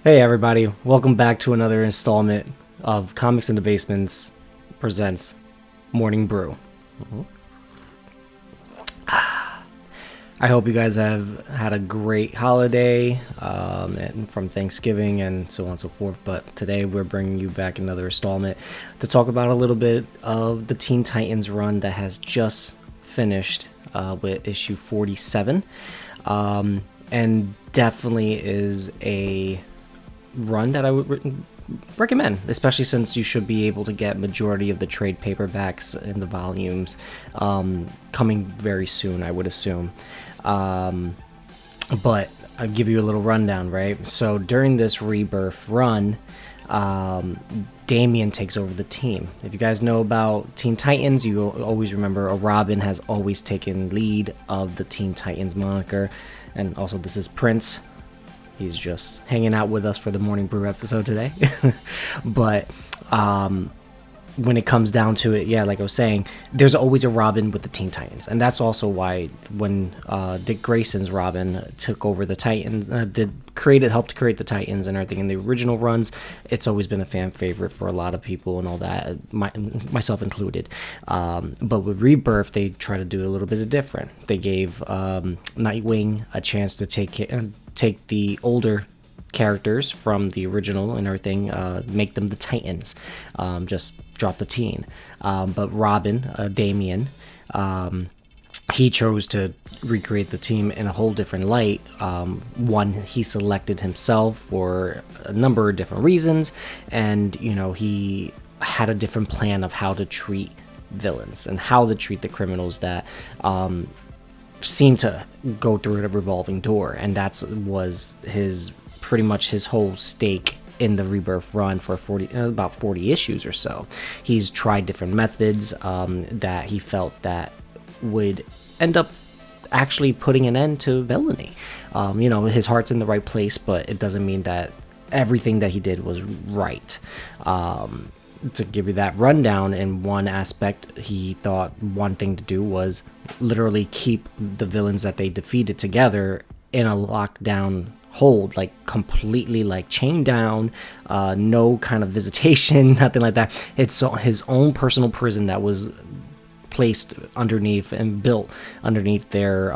Hey everybody, welcome back to another installment of Comics in the Basements presents Morning Brew. I hope you guys have had a great holiday and from Thanksgiving and so on and so forth. But today we're bringing you back another installment to talk about a little bit of the Teen Titans run that has just finished with issue 47. And definitely is a run that I would recommend, especially since you should be able to get majority of the trade paperbacks in the volumes coming very soon, I would assume. But I'll give you a little rundown, right? So during this Rebirth run, Damian takes over the team. If you guys know about Teen Titans, you always remember a Robin has always taken lead of the Teen Titans moniker. And also this is Prince. He's just hanging out with us for the Morning Brew episode today. But when it comes down to it, yeah, like I was saying, there's always a Robin with the Teen Titans. And that's also why when Dick Grayson's Robin took over the Titans, helped create the Titans and everything in the original runs, it's always been a fan favorite for a lot of people and all that, myself included. But with Rebirth, they try to do a little bit of different. They gave Nightwing a chance to take the older characters from the original and everything, make them the Titans, just drop the teen. But Robin, Damian, he chose to recreate the team in a whole different light. One, he selected himself for a number of different reasons, and he had a different plan of how to treat villains and how to treat the criminals that seem to go through a revolving door. And that was pretty much his whole stake in the Rebirth run for about 40 issues or so. He's tried different methods that he felt that would end up actually putting an end to villainy. His heart's in the right place, but it doesn't mean that everything that he did was right. To give you that rundown, in one aspect, he thought one thing to do was literally keep the villains that they defeated together in a lockdown hold, like completely like chained down, no kind of visitation, nothing like that. It's his own personal prison that was placed underneath and built underneath their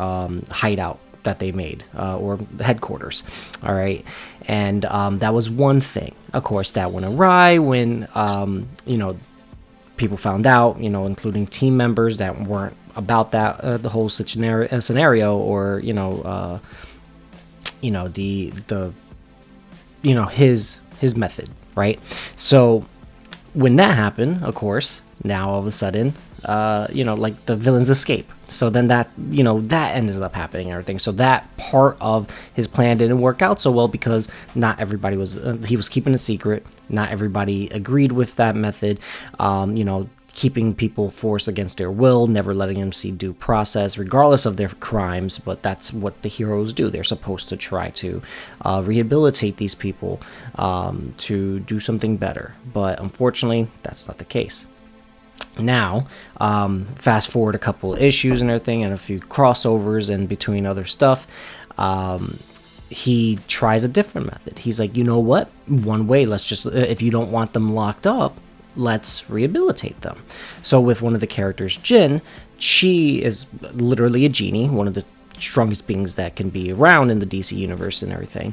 hideout that they made, or headquarters. All right. And that was one thing. Of course, that went awry when people found out, including team members that weren't about that, the whole scenario, or his method, right? So when that happened, of course, now all of a sudden, like the villains escape. So then that ended up happening and everything. So that part of his plan didn't work out so well because not everybody he was keeping it secret. Not everybody agreed with that method. Keeping people forced against their will, never letting them see due process, regardless of their crimes. But that's what the heroes do. They're supposed to try to rehabilitate these people to do something better. But unfortunately, that's not the case. Now, fast forward a couple of issues and everything, and a few crossovers and between other stuff. He tries a different method. He's like, you know what? One way, let's just, if you don't want them locked up, let's rehabilitate them. So with one of the characters, Jin, she is literally a genie, one of the strongest beings that can be around in the DC universe and everything.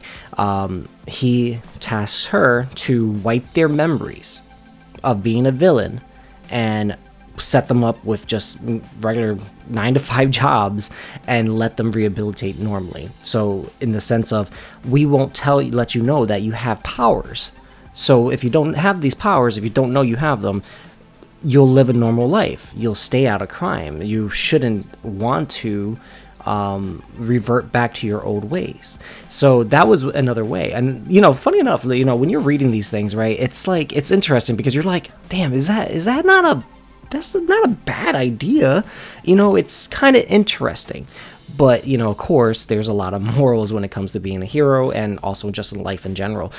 He tasks her to wipe their memories of being a villain and set them up with just regular 9-to-5 jobs and let them rehabilitate normally. So in the sense of, we won't let you know that you have powers. So if you don't have these powers, if you don't know you have them, you'll live a normal life. You'll stay out of crime. You shouldn't want to revert back to your old ways. So that was another way. And funny enough, when you're reading these things, right, it's like, it's interesting because you're like, damn, that's not a bad idea. It's kind of interesting. But of course, there's a lot of morals when it comes to being a hero, and also just in life in general.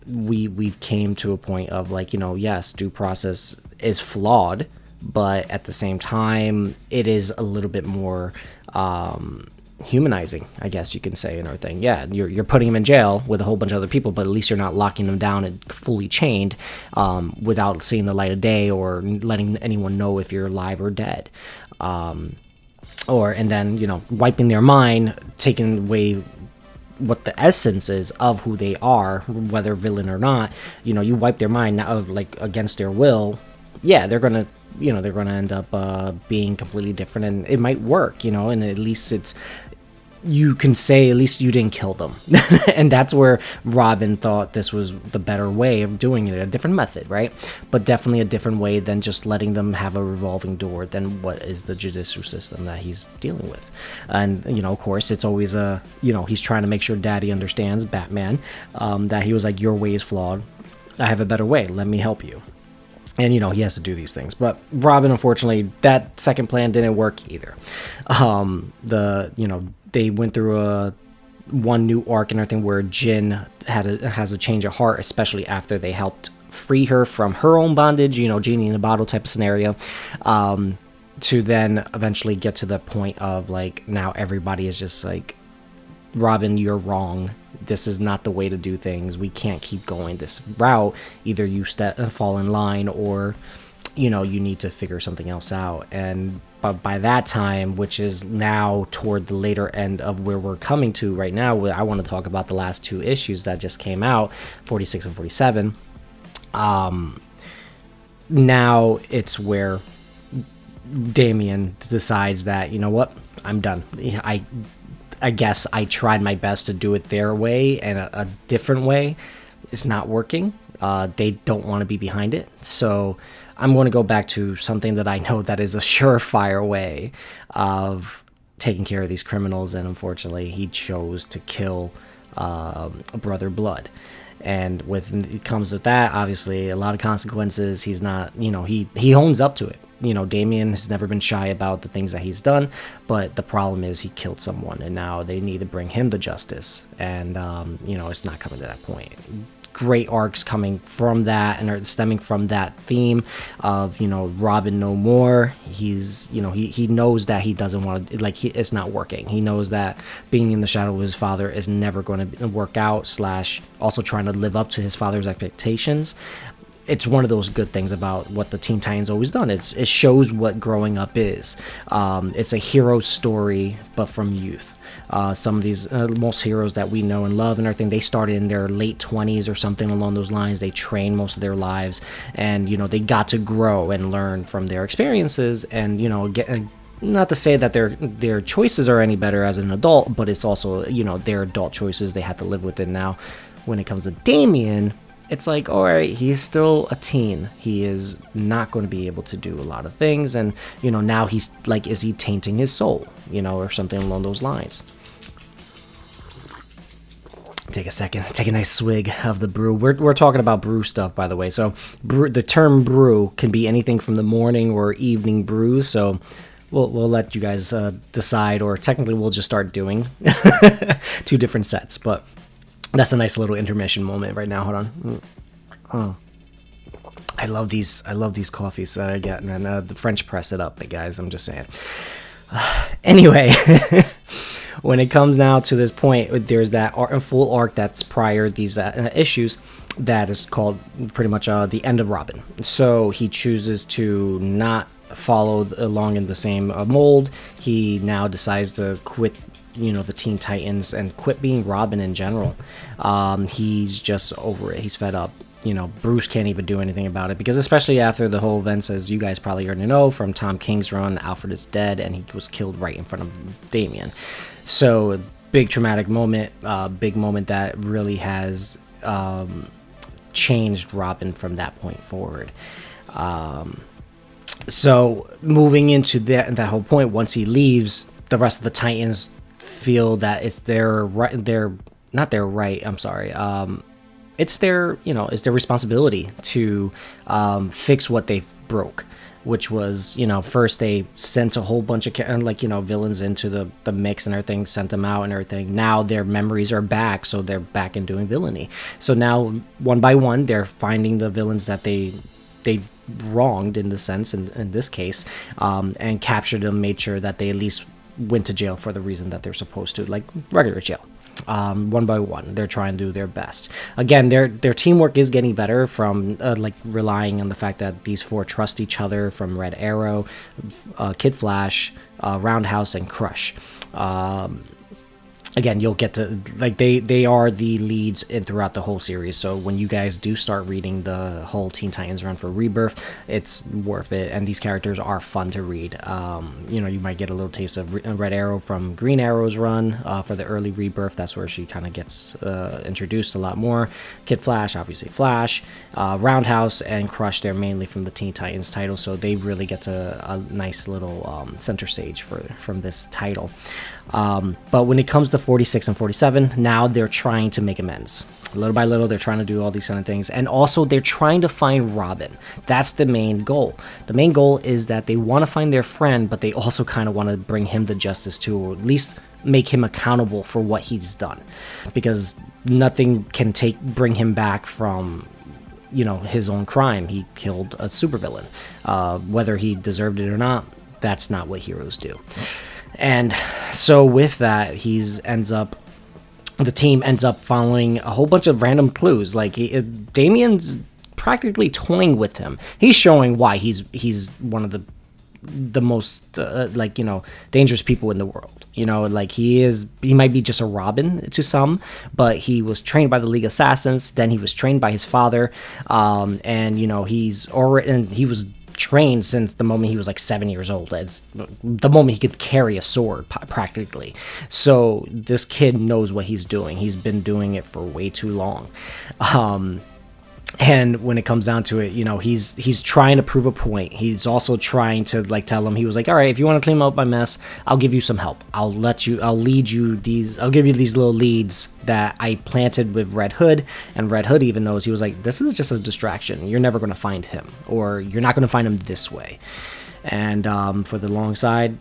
We've came to a point of like, yes, due process is flawed, but at the same time, it is a little bit more humanizing, I guess you can say, and everything. Yeah, you're putting him in jail with a whole bunch of other people, but at least you're not locking him down and fully chained without seeing the light of day or letting anyone know if you're alive or dead. And then, you know, wiping their mind, taking away what the essence is of who they are, whether villain or not. You know, you wipe their mind now, like against their will. Yeah, they're gonna end up being completely different, and it might work, you know, and at least you can say at least you didn't kill them. And that's where Robin thought this was the better way of doing it, a different method, right? But definitely a different way than just letting them have a revolving door than what is the judicial system that he's dealing with. And, you know, of course, it's always he's trying to make sure Daddy understands, Batman, that he was like, your way is flawed. I have a better way. Let me help you. And, you know, he has to do these things. But Robin, unfortunately, that second plan didn't work either. They went through one new arc and everything where Jin has a change of heart, especially after they helped free her from her own bondage, you know, genie in a bottle type of scenario, to then eventually get to the point of, like, now everybody is just like, Robin, you're wrong. This is not the way to do things. We can't keep going this route. Either you fall in line, or, you know, you need to figure something else out. But by that time, which is now toward the later end of where we're coming to right now, I want to talk about the last two issues that just came out, 46 and 47. Now it's where Damian decides that, you know what, I'm done. I guess I tried my best to do it their way, and a different way is not working. They don't want to be behind it. So I'm going to go back to something that I know that is a surefire way of taking care of these criminals. And unfortunately, he chose to kill Brother Blood. And when it comes with that, obviously, a lot of consequences. He's not, you know, he owns up to it. You know, Damian has never been shy about the things that he's done, but the problem is he killed someone, and now they need to bring him to justice. And, you know, it's not coming to that point. Great arcs coming from that and are stemming from that theme of, you know, Robin no more. He's, you know, he knows that he doesn't want to, like, it's not working. He knows that being in the shadow of his father is never going to work out, / also trying to live up to his father's expectations. It's one of those good things about what the Teen Titans always done. It shows what growing up is. It's a hero story, but from youth. Some of these, most heroes that we know and love and everything, they started in their late 20s or something along those lines. They trained most of their lives, and, you know, they got to grow and learn from their experiences, and, you know, not to say that their choices are any better as an adult, but it's also, you know, their adult choices they have to live with it. Now, when it comes to Damian, it's like, all right, he's still a teen. He is not going to be able to do a lot of things. And, you know, now he's like, is he tainting his soul, you know, or something along those lines? Take a second, take a nice swig of the brew. We're talking about brew stuff, by the way. So the term brew can be anything from the morning or evening brews. So we'll let you guys decide, or technically we'll just start doing 2 different sets. But that's a nice little intermission moment right now. Hold on. Oh. I love these coffees that I get, and the French press it up, guys. I'm just saying. Anyway, when it comes now to this point, there's that full arc that's prior these issues that is called pretty much the end of Robin. So he chooses to not follow along in the same mold. He now decides to quit, you know, the Teen Titans and quit being Robin in general. He's just over it. He's fed up. You know, Bruce can't even do anything about it, because especially after the whole events, as you guys probably already know from Tom King's run, Alfred is dead and he was killed right in front of Damian. So big traumatic moment, big moment that really has changed Robin from that point forward. So moving into that whole point, once he leaves, the rest of the Titans feel that it's their right, it's their, you know, it's their responsibility to fix what they broke, which was, you know, first they sent a whole bunch of, like, you know, villains into the mix and everything, sent them out and everything. Now their memories are back, so they're back in doing villainy. So now, one by one, they're finding the villains that they wronged, in the sense, in this case, and captured them, made sure that they at least went to jail for the reason that they're supposed to, like regular jail. One by one, they're trying to do their best. Again, their teamwork is getting better from like relying on the fact that these 4 trust each other, from Red Arrow, Kid Flash, Roundhouse, and Crush. Again, you'll get to, like, they are the leads throughout the whole series. So when you guys do start reading the whole Teen Titans run for Rebirth, it's worth it. And these characters are fun to read. You know, you might get a little taste of Red Arrow from Green Arrow's run for the early Rebirth. That's where she kind of gets introduced a lot more. Kid Flash, obviously Flash. Roundhouse and Crush, they're mainly from the Teen Titans title. So they really get a nice little center stage from this title. But when it comes to 46 and 47, now they're trying to make amends. Little by little, they're trying to do all these kind of things. And also, they're trying to find Robin. That's the main goal. The main goal is that they want to find their friend, but they also kind of want to bring him to justice too, or at least make him accountable for what he's done. Because nothing can bring him back from, you know, his own crime. He killed a supervillain. Whether he deserved it or not, that's not what heroes do. And so with that, the team ends up following a whole bunch of random clues. Like Damian's practically toying with him. He's showing why he's one of the most like, you know, dangerous people in the world. You know, like he might be just a Robin to some, but he was trained by the League of Assassins. Then he was trained by his father, and you know, he was trained since the moment he was like 7 years old. It's the moment he could carry a sword practically. So this kid knows what he's doing. He's been doing it for way too long. And when it comes down to it, you know, he's trying to prove a point. He's also trying to like tell him, he was like, all right, if you want to clean up my mess, I'll give you some help. I'll give you these little leads that I planted with Red Hood. And Red Hood even knows, he was like, this is just a distraction. You're never going to find him, or you're not going to find him this way. And for the long side,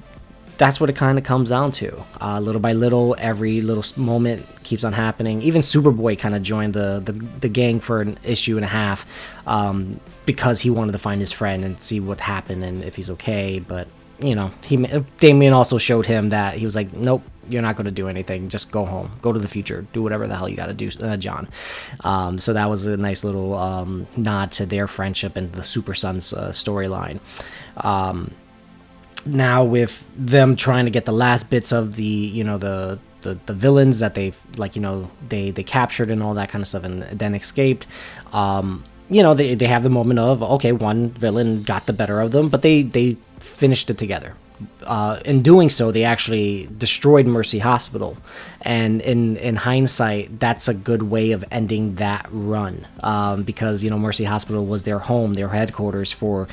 that's what it kind of comes down to. Little by little, every little moment keeps on happening. Even Superboy kind of joined the gang for an issue and a half, because he wanted to find his friend and see what happened and if he's okay. But you know, Damian also showed him that he was like, nope, you're not going to do anything. Just go home, go to the future, do whatever the hell you got to do, John. So that was a nice little nod to their friendship and the Super Sons storyline. Now with them trying to get the last bits of the, you know, the villains that they've, like, you know, they captured and all that kind of stuff, and then escaped, you know, they have the moment of, okay, one villain got the better of them, but they finished it together. In doing so, they actually destroyed Mercy Hospital, and in hindsight, that's a good way of ending that run, because, you know, Mercy Hospital was their home, their headquarters for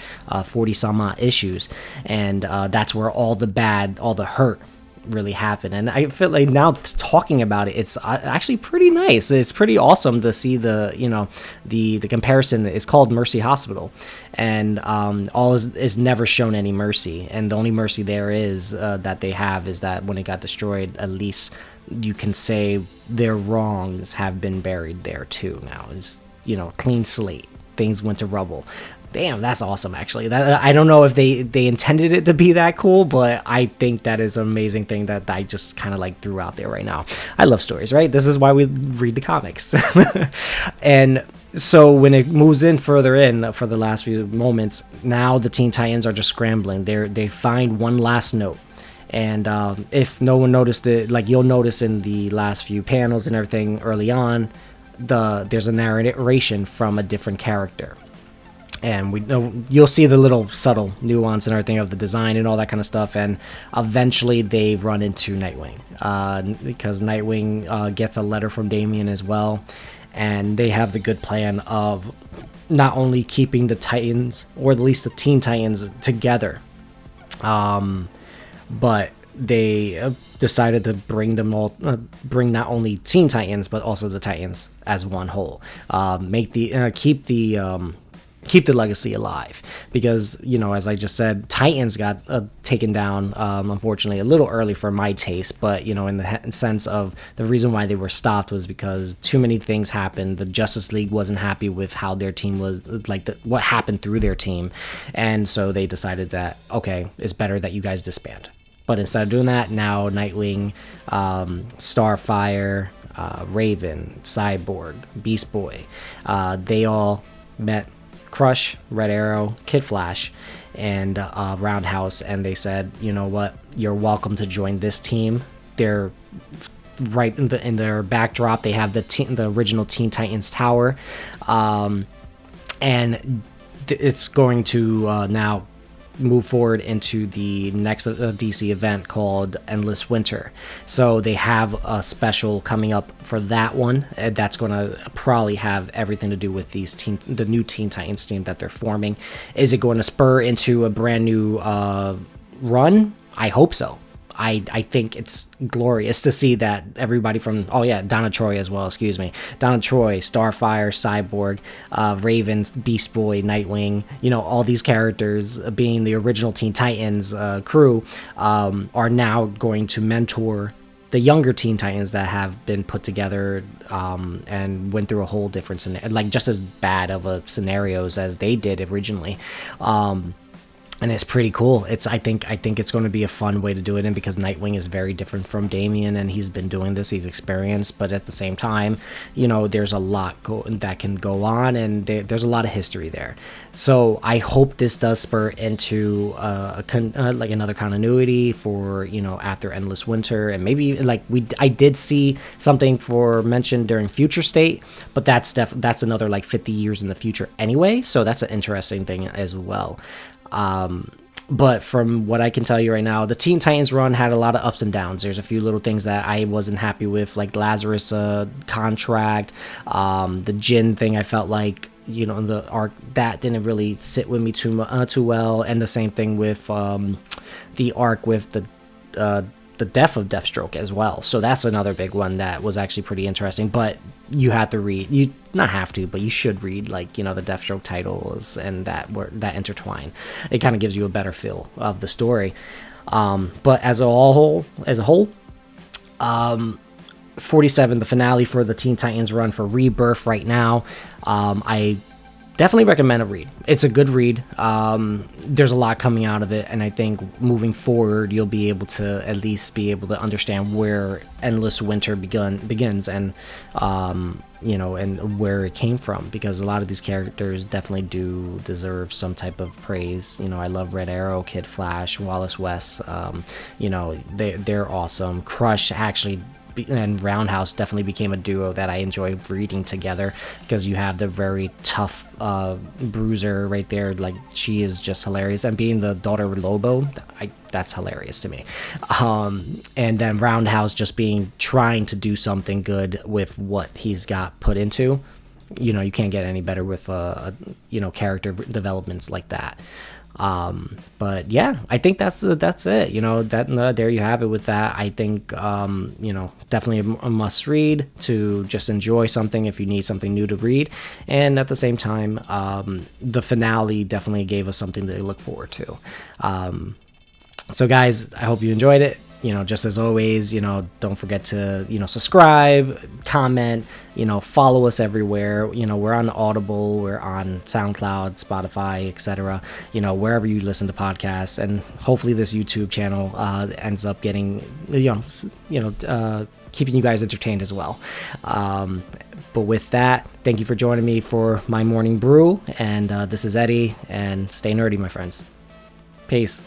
40 some odd issues, and that's where all the hurt really happened. And I feel like now talking about it, it's actually pretty nice. It's pretty awesome to see the, you know, the comparison. It's called Mercy Hospital, and all is never shown any mercy, and the only mercy there is that they have is that when it got destroyed, at least you can say their wrongs have been buried there too. Now is, you know, clean slate. Things went to rubble. Damn, that's awesome, actually. That, I don't know if they intended it to be that cool, but I think that is an amazing thing that I just kind of like threw out there right now. I love stories, right? This is why we read the comics. And so when it moves in further in for the last few moments, now the Teen Titans are just scrambling. They find one last note. And if no one noticed it, like you'll notice in the last few panels and everything early on, there's a narration from a different character. And we know you'll see the little subtle nuance and everything of the design and all that kind of stuff. And eventually they run into Nightwing, because Nightwing gets a letter from Damian as well. And they have the good plan of not only keeping the Titans, or at least the Teen Titans, together, but they decided to bring them all, bring not only Teen Titans but also the Titans as one whole. Keep the legacy alive, because, you know, as I just said, Titans got taken down, unfortunately a little early for my taste, but, you know, in the sense of the reason why they were stopped was because too many things happened. The Justice League wasn't happy with how their team was, like what happened through their team, and so they decided that, okay, it's better that you guys disband. But instead of doing that, now Nightwing, Starfire, Raven, Cyborg, Beast Boy, they all met Crush, Red Arrow, Kid Flash, and Roundhouse, and they said, you know what, you're welcome to join this team. They're right in their backdrop. They have the original Teen Titans Tower, and it's going to now move forward into the next DC event called Endless Winter. So they have a special coming up for that one. That's going to probably have everything to do with the new Teen Titans team that they're forming. Is it going to spur into a brand new run? I hope so. I think it's glorious to see that everybody from, Donna Troy as well, Donna Troy, Starfire, Cyborg, Raven, Beast Boy, Nightwing, all these characters being the original Teen Titans crew are now going to mentor the younger Teen Titans that have been put together and went through a whole different scenario, like just as bad of a scenarios as they did originally. And it's pretty cool. I think it's going to be a fun way to do it in, because Nightwing is very different from Damian, and he's been doing this, he's experienced, but at the same time, there's a lot that can go on, and there's a lot of history there. So I hope this does spur into like another continuity for after Endless Winter, and maybe I did see something mentioned during Future State, but that's another like 50 years in the future anyway. So that's an interesting thing as well. But from what I can tell you right now, the Teen Titans run had a lot of ups and downs. There's a few little things that I wasn't happy with, like Lazarus contract, the Jin thing. I felt like the arc that didn't really sit with me too well, and the same thing with the arc with the death of Deathstroke as well. So that's another big one that was actually pretty interesting. But you have to read, you not have to, but you should read the Deathstroke titles and that intertwine. It kind of gives you a better feel of the story. But as a whole, 47, the finale for the Teen Titans run for Rebirth right now. I definitely recommend a read. It's a good read. There's a lot coming out of it, and I think moving forward, you'll be able to at least be able to understand where Endless Winter begins, and and where it came from, because a lot of these characters definitely do deserve some type of praise. I love Red Arrow, Kid Flash, Wallace West. They're awesome. Crush actually and Roundhouse definitely became a duo that I enjoy reading together, because you have the very tough Bruiser right there. Like, she is just hilarious, and being the daughter of Lobo, that's hilarious to me. And then Roundhouse just trying to do something good with what he's got put into. You can't get any better with character developments like that. But yeah, I think that's it. There you have it with that. I think definitely a must read to just enjoy something if you need something new to read, and at the same time, the finale definitely gave us something to look forward to. So guys, I hope you enjoyed it. Just as always, don't forget to, subscribe, comment, follow us everywhere. We're on Audible, we're on SoundCloud, Spotify, etc. Wherever you listen to podcasts, and hopefully this YouTube channel ends up getting, keeping you guys entertained as well. But with that, thank you for joining me for my morning brew, and this is Eddie, and stay nerdy, my friends. Peace.